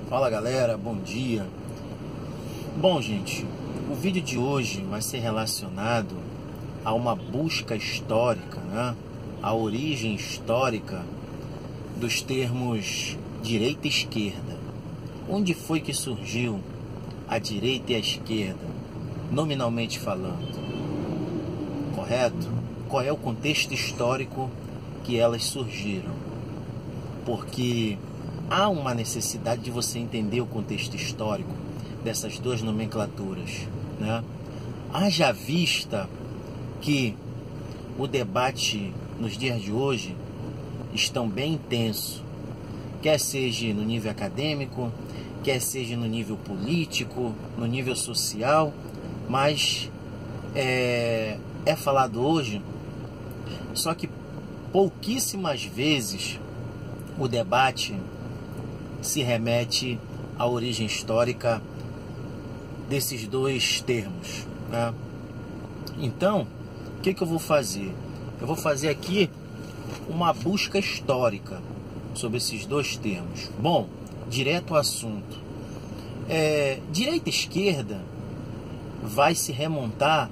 Fala galera, bom dia. Bom gente, o vídeo de hoje vai ser relacionado a uma busca histórica, né? A origem histórica dos termos direita e esquerda. Onde foi que surgiu a direita e a esquerda, nominalmente falando? Correto? Qual é o contexto histórico que elas surgiram? Porque há uma necessidade de você entender o contexto histórico dessas duas nomenclaturas, né? Haja vista que o debate nos dias de hoje estão bem intenso, quer seja no nível acadêmico, quer seja no nível político, no nível social, mas é falado hoje, só que pouquíssimas vezes o debate se remete à origem histórica desses dois termos, né? Então, o que eu vou fazer? Eu vou fazer aqui uma busca histórica sobre esses dois termos. Bom, direto ao assunto. Direita e esquerda vai se remontar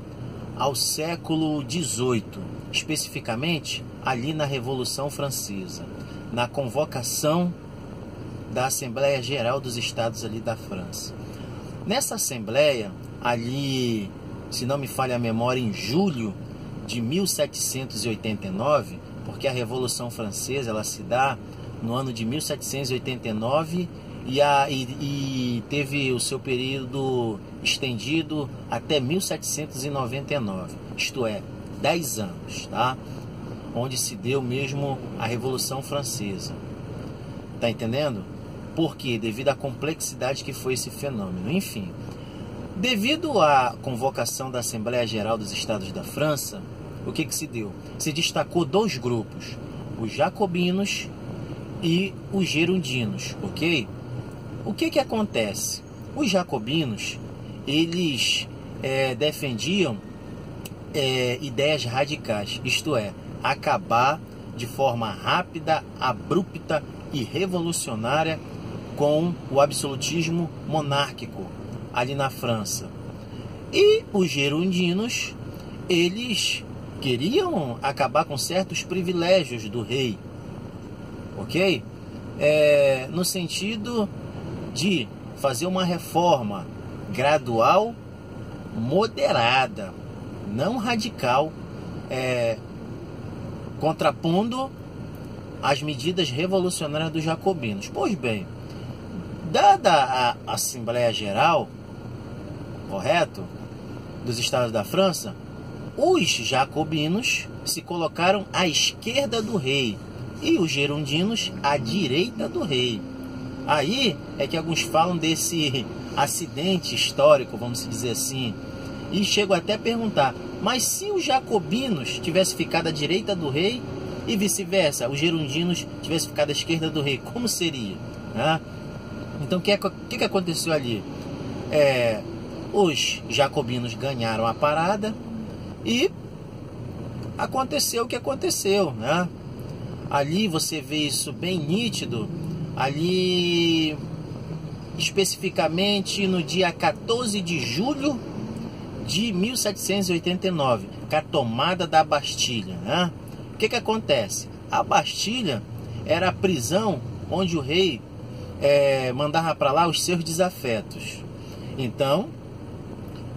ao século XVIII, especificamente ali na Revolução Francesa, na convocação da Assembleia Geral dos Estados ali da França. Nessa Assembleia, ali, se não me falha a memória, em julho de 1789, porque a Revolução Francesa ela se dá no ano de 1789 e teve o seu período estendido até 1799, isto é, 10 anos, tá? Onde se deu mesmo a Revolução Francesa. Tá entendendo? Por quê? Devido à complexidade que foi esse fenômeno. Enfim, devido à convocação da Assembleia Geral dos Estados da França, o que se deu? Se destacou dois grupos, os jacobinos e os gerundinos, ok? O que acontece? Os jacobinos, eles defendiam ideias radicais, isto é, acabar de forma rápida, abrupta e revolucionária com o absolutismo monárquico ali na França. E os gerundinos, eles queriam acabar com certos privilégios do rei, ok? No sentido de fazer uma reforma gradual, moderada, não radical, contrapondo as medidas revolucionárias dos jacobinos. Pois bem, dada a Assembleia Geral, correto, dos Estados da França, os jacobinos se colocaram à esquerda do rei e os gerundinos à direita do rei. Aí é que alguns falam desse acidente histórico, vamos dizer assim, e chego até a perguntar, mas se os jacobinos tivessem ficado à direita do rei e vice-versa, os gerundinos tivessem ficado à esquerda do rei, como seria? Né? Então, o que aconteceu ali? Os jacobinos ganharam a parada e aconteceu o que aconteceu, né? Ali você vê isso bem nítido, ali especificamente no dia 14 de julho de 1789, com a tomada da Bastilha, né? O que acontece? A Bastilha era a prisão onde o rei mandava para lá os seus desafetos. Então,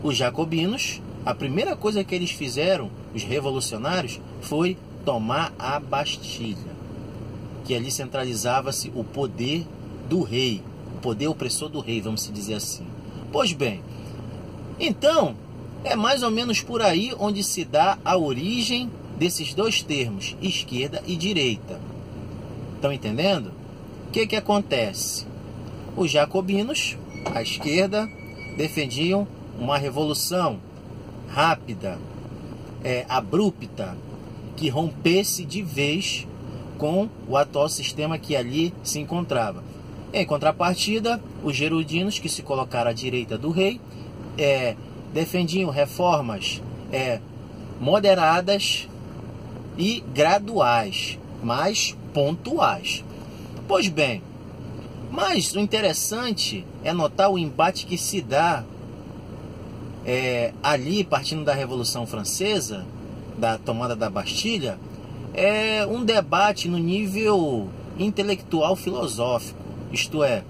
os jacobinos, a primeira coisa que eles fizeram, os revolucionários, foi tomar a Bastilha, que ali centralizava-se o poder do rei, o poder opressor do rei, vamos dizer assim. Pois bem, então, é mais ou menos por aí onde se dá a origem desses dois termos, esquerda e direita. Estão entendendo? O que acontece? Os jacobinos, à esquerda, defendiam uma revolução rápida, abrupta, que rompesse de vez com o atual sistema que ali se encontrava. Em contrapartida, os gerundinos, que se colocaram à direita do rei, defendiam reformas moderadas e graduais, mas pontuais. Pois bem, Mas o interessante é notar o embate que se dá ali, partindo da Revolução Francesa, da tomada da Bastilha, é um debate no nível intelectual filosófico, isto é,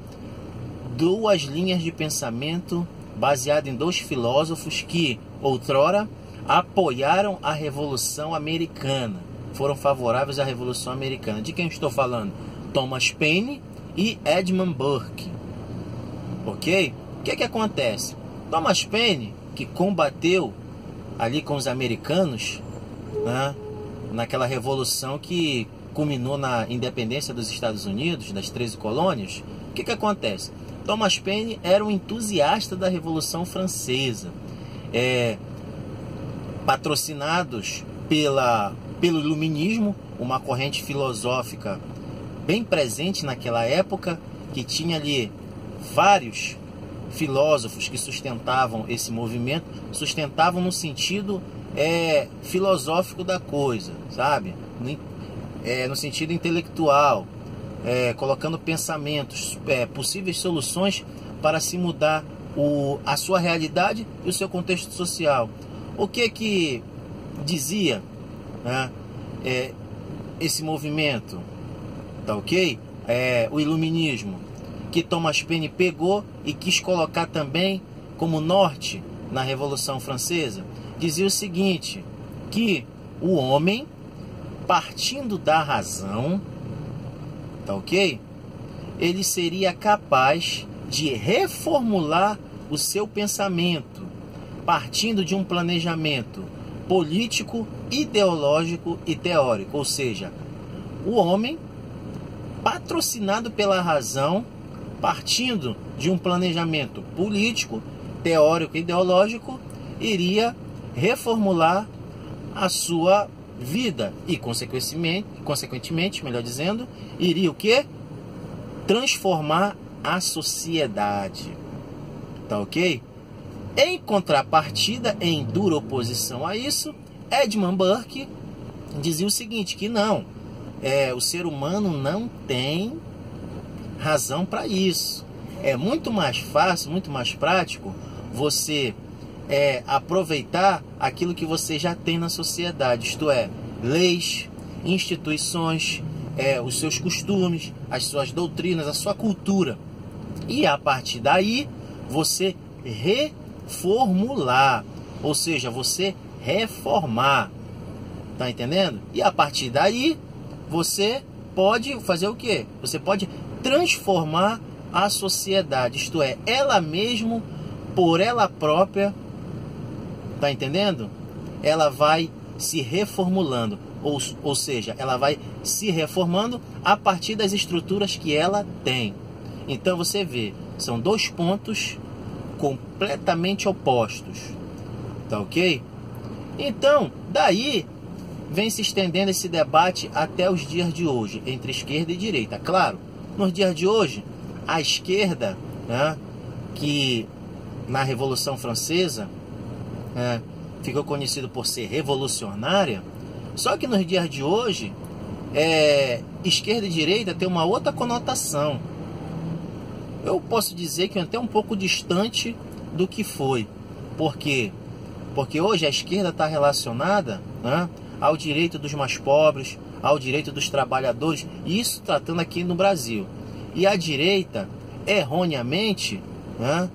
duas linhas de pensamento baseado em dois filósofos que, outrora, apoiaram a Revolução Americana, foram favoráveis à Revolução Americana. De quem eu estou falando? Thomas Paine e Edmund Burke. Ok? O que acontece? Thomas Paine, que combateu ali com os americanos, né, naquela revolução que culminou na independência dos Estados Unidos, das 13 colônias, o que acontece? Thomas Paine era um entusiasta da Revolução Francesa, patrocinados pelo Iluminismo, uma corrente filosófica bem presente naquela época, que tinha ali vários filósofos que sustentavam esse movimento, sustentavam no sentido filosófico da coisa, sabe? No sentido intelectual, colocando pensamentos, possíveis soluções para se mudar a sua realidade e o seu contexto social. O que dizia, né, esse movimento, tá ok? O Iluminismo, que Thomas Paine pegou e quis colocar também como norte na Revolução Francesa, dizia o seguinte, que o homem, partindo da razão, tá ok? Ele seria capaz de reformular o seu pensamento, partindo de um planejamento político, ideológico e teórico, ou seja, o homem, patrocinado pela razão, partindo de um planejamento político, teórico e ideológico, iria reformular a sua vida e, consequentemente, melhor dizendo, iria o quê? Transformar a sociedade. Tá ok? Em contrapartida, em dura oposição a isso, Edmund Burke dizia o seguinte, que não, o ser humano não tem razão para isso. É muito mais fácil, muito mais prático você aproveitar aquilo que você já tem na sociedade, isto é, leis, instituições, os seus costumes, as suas doutrinas, a sua cultura. E a partir daí, você reformular, ou seja, você reformar. Tá entendendo? E a partir daí, você pode fazer o quê? Você pode transformar a sociedade, isto é, ela mesmo, por ela própria, tá entendendo? Ela vai se reformulando, ou seja, ela vai se reformando a partir das estruturas que ela tem. Então você vê, são dois pontos completamente opostos, tá ok? Então, daí vem se estendendo esse debate até os dias de hoje, entre esquerda e direita. Claro, nos dias de hoje, a esquerda, né, que na Revolução Francesa ficou conhecido por ser revolucionária, só que nos dias de hoje, esquerda e direita tem uma outra conotação. Eu posso dizer que é até um pouco distante do que foi. Por quê? Porque hoje a esquerda está relacionada, né, ao direito dos mais pobres, ao direito dos trabalhadores, isso tratando aqui no Brasil. E a direita, erroneamente, né,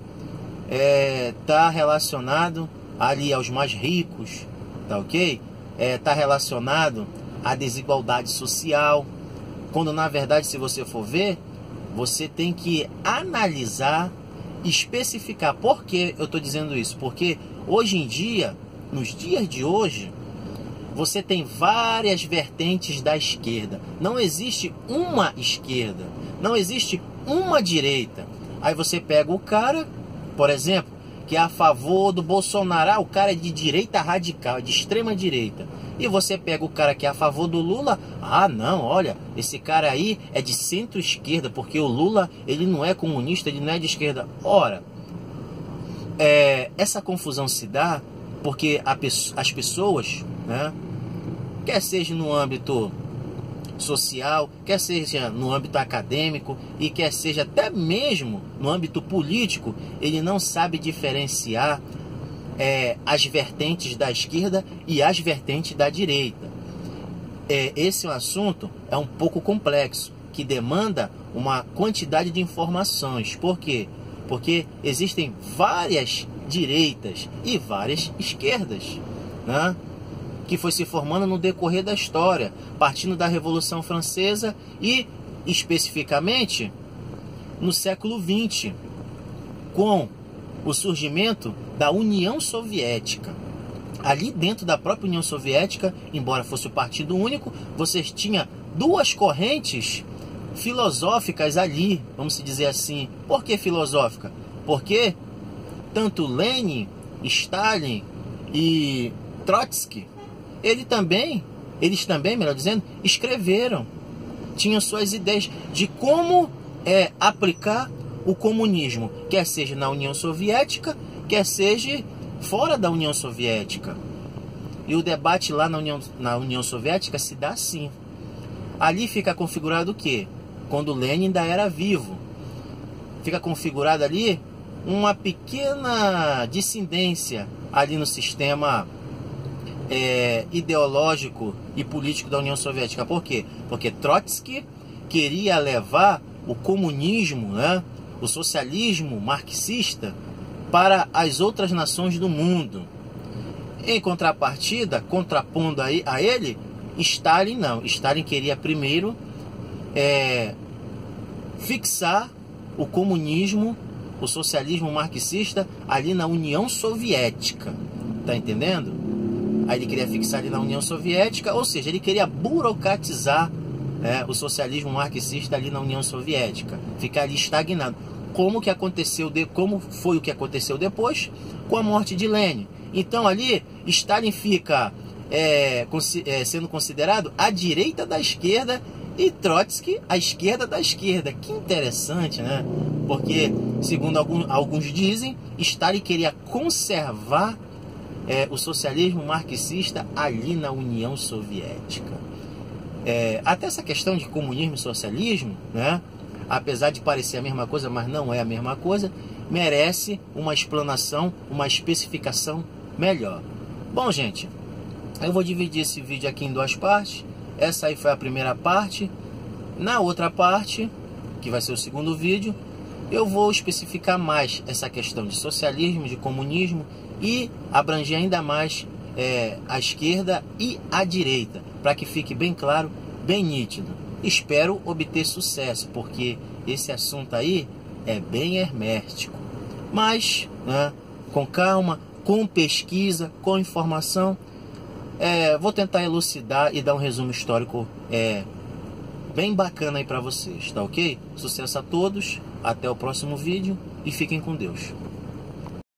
está relacionado ali aos mais ricos, tá ok? Está relacionado à desigualdade social, quando na verdade, se você for ver, você tem que analisar, especificar. Por que eu estou dizendo isso? Porque hoje em dia, nos dias de hoje, você tem várias vertentes da esquerda. Não existe uma esquerda, não existe uma direita. Aí você pega o cara, por exemplo, que é a favor do Bolsonaro, o cara é de direita radical, de extrema direita. E você pega o cara que é a favor do Lula, não, olha, esse cara aí é de centro-esquerda, porque o Lula, ele não é comunista, ele não é de esquerda. Ora, essa confusão se dá porque as pessoas, né, quer seja no âmbito social, quer seja no âmbito acadêmico e quer seja até mesmo no âmbito político, ele não sabe diferenciar as vertentes da esquerda e as vertentes da direita. Esse é um assunto um pouco complexo, que demanda uma quantidade de informações. Por quê? Porque existem várias direitas e várias esquerdas, né? Que foi se formando no decorrer da história, partindo da Revolução Francesa e especificamente no século XX, com o surgimento da União Soviética. Ali dentro da própria União Soviética, embora fosse o partido único, vocês tinham duas correntes filosóficas ali, vamos dizer assim. Por que filosófica? Porque tanto Lenin, Stalin e Trotsky, eles também, melhor dizendo, escreveram, tinham suas ideias de como aplicar o comunismo, quer seja na União Soviética, quer seja fora da União Soviética. E o debate lá na União Soviética se dá assim. Ali fica configurado o quê? Quando Lenin ainda era vivo, fica configurado ali uma pequena dissidência ali no sistema ideológico e político da União Soviética. Por quê? Porque Trotsky queria levar o comunismo, né, o socialismo marxista para as outras nações do mundo. Em contrapartida, contrapondo a ele, Stalin não. Stalin queria primeiro fixar o comunismo, o socialismo marxista ali na União Soviética. Tá entendendo? Aí ele queria fixar ali na União Soviética, ou seja, ele queria burocratizar o socialismo marxista ali na União Soviética, ficar ali estagnado. Como foi o que aconteceu depois com a morte de Lenin. Então ali Stalin fica sendo considerado a direita da esquerda e Trotsky a esquerda da esquerda. Que interessante, né? Porque, segundo alguns dizem, Stalin queria conservar o socialismo marxista ali na União Soviética. Até essa questão de comunismo e socialismo, né, apesar de parecer a mesma coisa, mas não é a mesma coisa, merece uma explanação, uma especificação melhor. Bom, gente, eu vou dividir esse vídeo aqui em duas partes. Essa aí foi a primeira parte. Na outra parte, que vai ser o segundo vídeo, eu vou especificar mais essa questão de socialismo, de comunismo e abranger ainda mais a esquerda e a direita, para que fique bem claro, bem nítido. Espero obter sucesso, porque esse assunto aí é bem hermético. Mas, né, com calma, com pesquisa, com informação, vou tentar elucidar e dar um resumo histórico bem bacana aí para vocês, tá ok? Sucesso a todos, até o próximo vídeo e fiquem com Deus.